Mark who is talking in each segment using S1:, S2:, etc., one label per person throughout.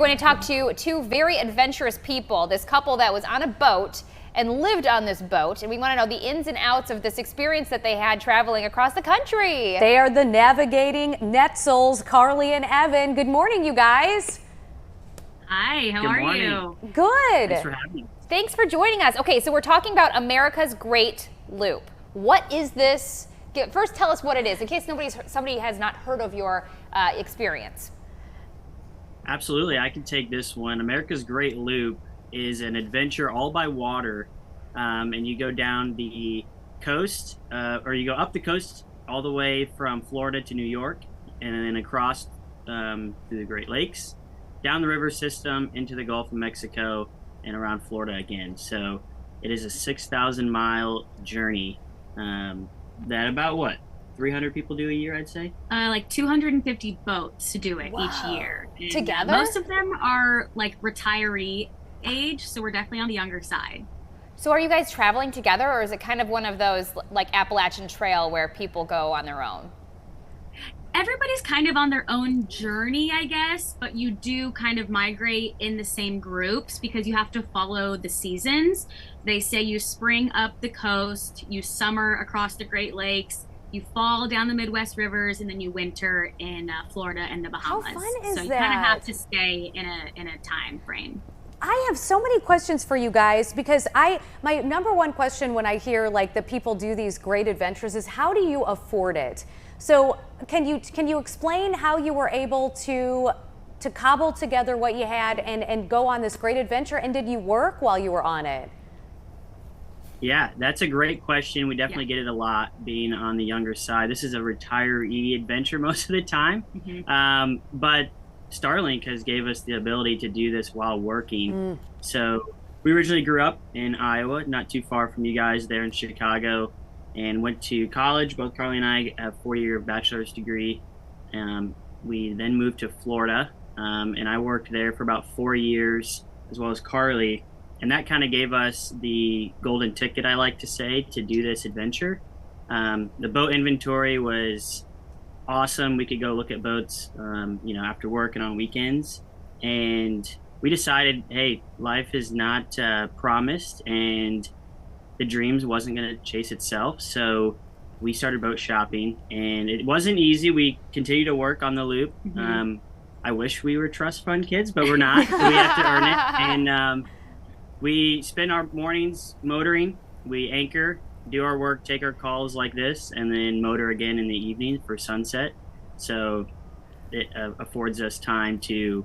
S1: going to talk to two very adventurous people, this couple that was on a boat and lived on this boat, and we want to know the ins and outs of this experience that they had traveling across the country.
S2: They are the Navigating Nietzels, Karly and Evan. Good morning, you guys.
S3: Hi, how are you?
S2: Good.
S4: Thanks for having me.
S1: Thanks for joining us. Okay, so we're talking about America's Great Loop. What is this? First, tell us what it is, in case somebody has not heard of your experience.
S4: Absolutely, I can take this one. America's Great Loop is an adventure all by water, and you go down the coast, or you go up the coast all the way from Florida to New York, and then across through the Great Lakes, down the river system into the Gulf of Mexico, and around Florida again. So it is a 6,000-mile journey that about 300 people do a year, I'd say?
S3: Like 250 boats to do it each year. And
S1: together?
S3: Most of them are like retiree age, so we're definitely on the younger side.
S1: So are you guys traveling together, or is it kind of one of those like Appalachian Trail where people go on their own?
S3: Everybody's kind of on their own journey, I guess, but you do kind of migrate in the same groups because you have to follow the seasons. They say you spring up the coast, you summer across the Great Lakes, you fall down the Midwest rivers, and then you winter in Florida and the Bahamas.
S2: How fun is
S3: so you
S2: that?
S3: kind of have to stay in a time frame.
S2: I have so many questions for you guys because my number one question when I hear like the people do these great adventures is how do you afford it? So can you explain how you were able to cobble together what you had and go on this great adventure, and did you work while you were on it?
S4: Yeah, that's a great question. We definitely get it a lot being on the younger side. This is a retiree adventure most of the time.
S3: Mm-hmm.
S4: But Starlink has gave us the ability to do this while working. So we originally grew up in Iowa, not too far from you guys there in Chicago, and went to college. Both Karly and I have a 4-year bachelor's degree. We then moved to Florida, and I worked there for about 4 years, as well as Karly. And that kind of gave us the golden ticket, I like to say, to do this adventure. The boat inventory was awesome. We could go look at boats, after work and on weekends. And we decided, hey, life is not promised, and the dreams wasn't going to chase itself. So we started boat shopping, and it wasn't easy. We continued to work on the loop.
S3: Mm-hmm.
S4: I wish we were trust fund kids, but we're not. So we have to earn it. And we spend our mornings motoring. We anchor, do our work, take our calls like this, and then motor again in the evening for sunset. So it affords us time to,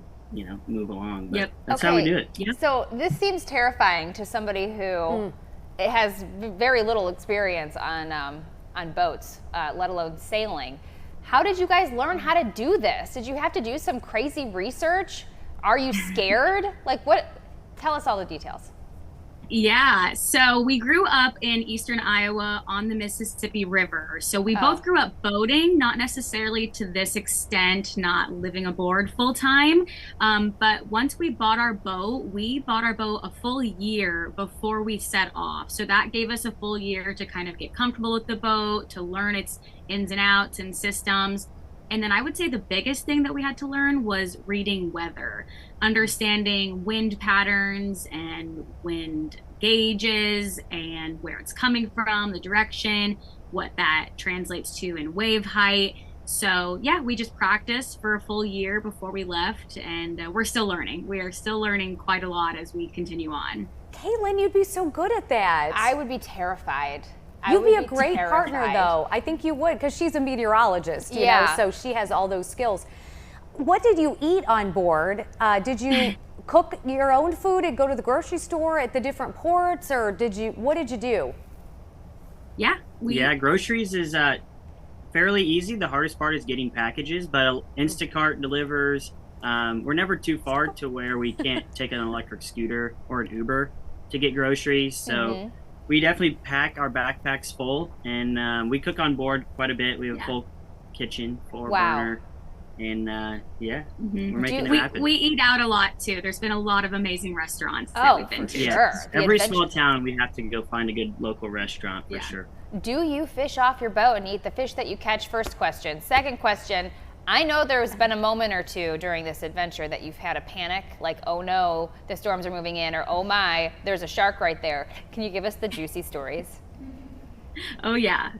S4: move along. But that's how we do it.
S3: Yep.
S1: So this seems terrifying to somebody who has very little experience on boats, let alone sailing. How did you guys learn how to do this? Did you have to do some crazy research? Are you scared? Tell us all the details.
S3: Yeah, so we grew up in eastern Iowa on the Mississippi River. So we both grew up boating, not necessarily to this extent, not living aboard full time. But once we bought our boat a full year before we set off. So that gave us a full year to kind of get comfortable with the boat, to learn its ins and outs and systems. And then I would say the biggest thing that we had to learn was reading weather, understanding wind patterns and wind gauges and where it's coming from, the direction, what that translates to in wave height. So yeah, we just practiced for a full year before we left, and we're still learning. We are still learning quite a lot as we continue on.
S2: Caitlin, you'd be so good at that.
S1: I would be terrified.
S2: You'd be a great partner, though. I think you would, because she's a meteorologist, you know, so she has all those skills. What did you eat on board? Did you cook your own food and go to the grocery store at the different ports, or what did you do?
S3: Yeah,
S4: groceries is fairly easy. The hardest part is getting packages, but Instacart delivers. We're never too far to where we can't take an electric scooter or an Uber to get groceries. So we definitely pack our backpacks full, and we cook on board quite a bit. We have a full kitchen, full burner, and we're making it happen.
S3: We eat out a lot too. There's been a lot of amazing restaurants that we've been to.
S4: Yes. Every small town, we have to go find a good local restaurant for sure.
S1: Do you fish off your boat and eat the fish that you catch? First question. Second question, I know there's been a moment or two during this adventure that you've had a panic, like, oh no, the storms are moving in, or oh my, there's a shark right there. Can you give us the juicy stories?
S3: Oh yeah.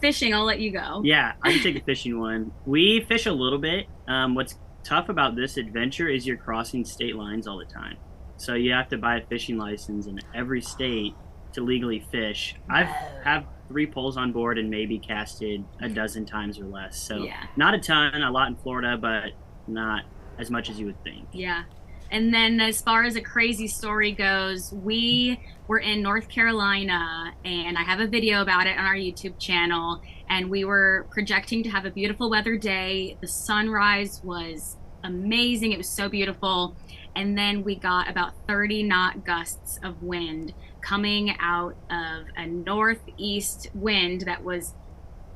S3: Fishing, I'll let you go.
S4: Yeah, I can take a fishing one. We fish a little bit. What's tough about this adventure is you're crossing state lines all the time. So you have to buy a fishing license in every state to legally fish. I've have 3 poles on board and maybe casted a dozen times or less. So not a ton, a lot in Florida, but not as much as you would think.
S3: Yeah. And then as far as a crazy story goes, we were in North Carolina, and I have a video about it on our YouTube channel, and we were projecting to have a beautiful weather day. The sunrise was amazing. It was so beautiful. And then we got about 30 knot gusts of wind coming out of a northeast wind that was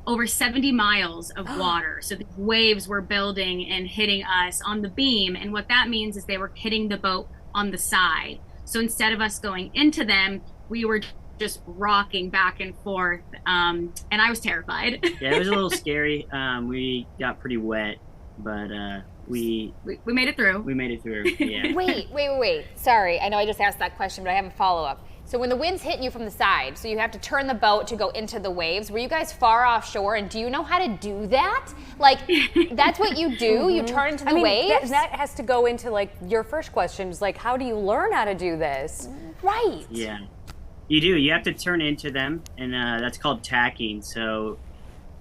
S3: over 70 miles of water. So the waves were building and hitting us on the beam. And what that means is they were hitting the boat on the side. So instead of us going into them, we were just rocking back and forth. And I was terrified.
S4: Yeah, it was a little scary. We got pretty wet, but we
S3: made it through.
S4: We made it through, yeah.
S1: Wait. Sorry, I know I just asked that question, but I have a follow-up. So when the wind's hitting you from the side, so you have to turn the boat to go into the waves, were you guys far offshore, and do you know how to do that? Like, that's what you do? You turn into the waves?
S2: That has to go into, like, your first question is, like, how do you learn how to do this?
S1: Right.
S4: Yeah, you do. You have to turn into them, and that's called tacking. So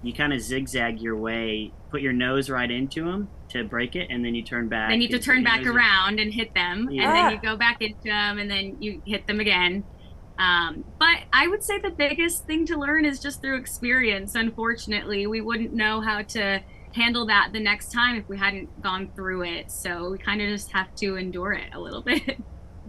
S4: you kind of zigzag your way, put your nose right into them to break it, and then you turn back.
S3: Then you have to turn back around and hit them, and then you go back into them, and then you hit them again. But I would say the biggest thing to learn is just through experience. Unfortunately, we wouldn't know how to handle that the next time if we hadn't gone through it. So we kind of just have to endure it a little bit.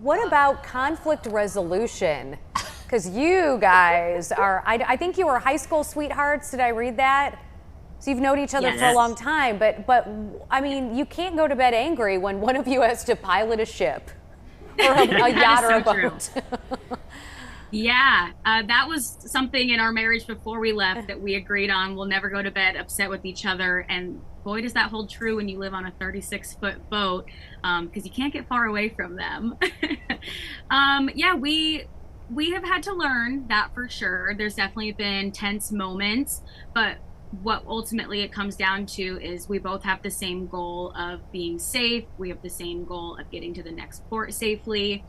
S2: What about conflict resolution? Because you guys are, I think you were high school sweethearts. Did I read that? So you've known each other for a long time, but I mean, you can't go to bed angry when one of you has to pilot a ship or a yacht or a boat.
S3: Yeah, that was something in our marriage before we left that we agreed on. We'll never go to bed upset with each other. And boy, does that hold true when you live on a 36-foot boat, because you can't get far away from them. Yeah, we have had to learn that for sure. There's definitely been tense moments, but what ultimately it comes down to is we both have the same goal of being safe. We have the same goal of getting to the next port safely.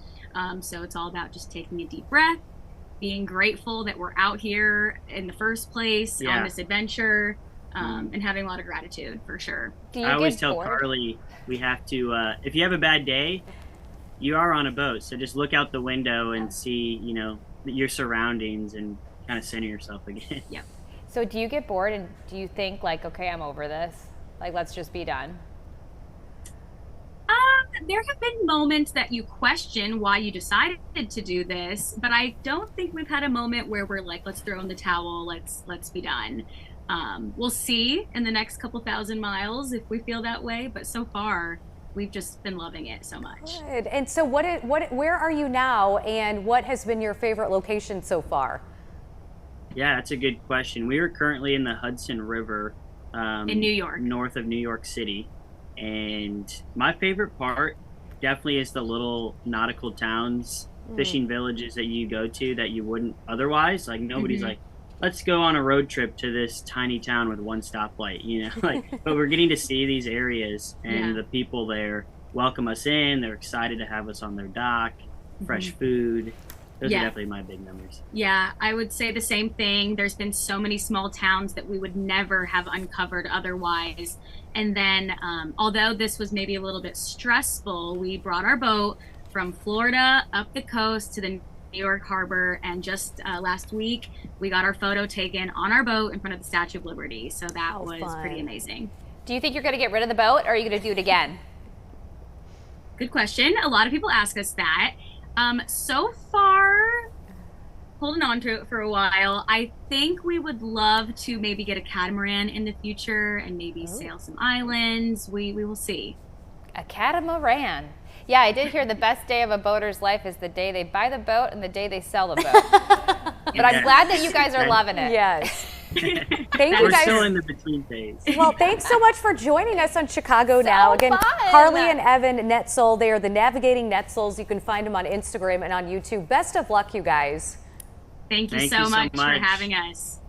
S3: So it's all about just taking a deep breath, being grateful that we're out here in the first place on this adventure, and having a lot of gratitude for sure.
S4: I always tell Karly, we have to, if you have a bad day, you are on a boat. So just look out the window and see, you know, your surroundings and kind of center yourself again.
S3: Yep.
S1: So do you get bored and do you think like, okay, I'm over this? Like, let's just be done?
S3: There have been moments that you question why you decided to do this, but I don't think we've had a moment where we're like, let's throw in the towel, let's be done. We'll see in the next couple thousand miles if we feel that way, but so far we've just been loving it so much.
S2: Good. And so where are you now, and what has been your favorite location so far?
S4: Yeah, that's a good question. We are currently in the Hudson River
S3: in New York,
S4: north of New York City. And my favorite part definitely is the little nautical towns, fishing villages that you go to that you wouldn't otherwise. Like nobody's like, let's go on a road trip to this tiny town with one stoplight, you know, like, but we're getting to see these areas, and the people there welcome us in. They're excited to have us on their dock, fresh food. Those are definitely my big numbers.
S3: Yeah, I would say the same thing. There's been so many small towns that we would never have uncovered otherwise. And then, although this was maybe a little bit stressful, we brought our boat from Florida up the coast to the New York harbor. And just last week, we got our photo taken on our boat in front of the Statue of Liberty. So that was pretty amazing.
S1: Do you think you're going to get rid of the boat, or are you going to do it again?
S3: Good question. A lot of people ask us that. So far, holding on to it for a while. I think we would love to maybe get a catamaran in the future and maybe sail some islands. We will see.
S1: A catamaran. Yeah, I did hear the best day of a boater's life is the day they buy the boat and the day they sell the boat. But I'm glad that you guys are loving it.
S2: Yes. Thank you
S4: We're
S2: guys.
S4: still in the between phase.
S2: Well, thanks so much for joining us on Chicago Now. Again,
S1: fun.
S2: Karly and Evan Nietzel, they are the Navigating Nietzels. You can find them on Instagram and on YouTube. Best of luck, you guys.
S3: Thank you
S4: Thank
S3: so
S4: you so
S3: much for
S4: much.
S3: having us.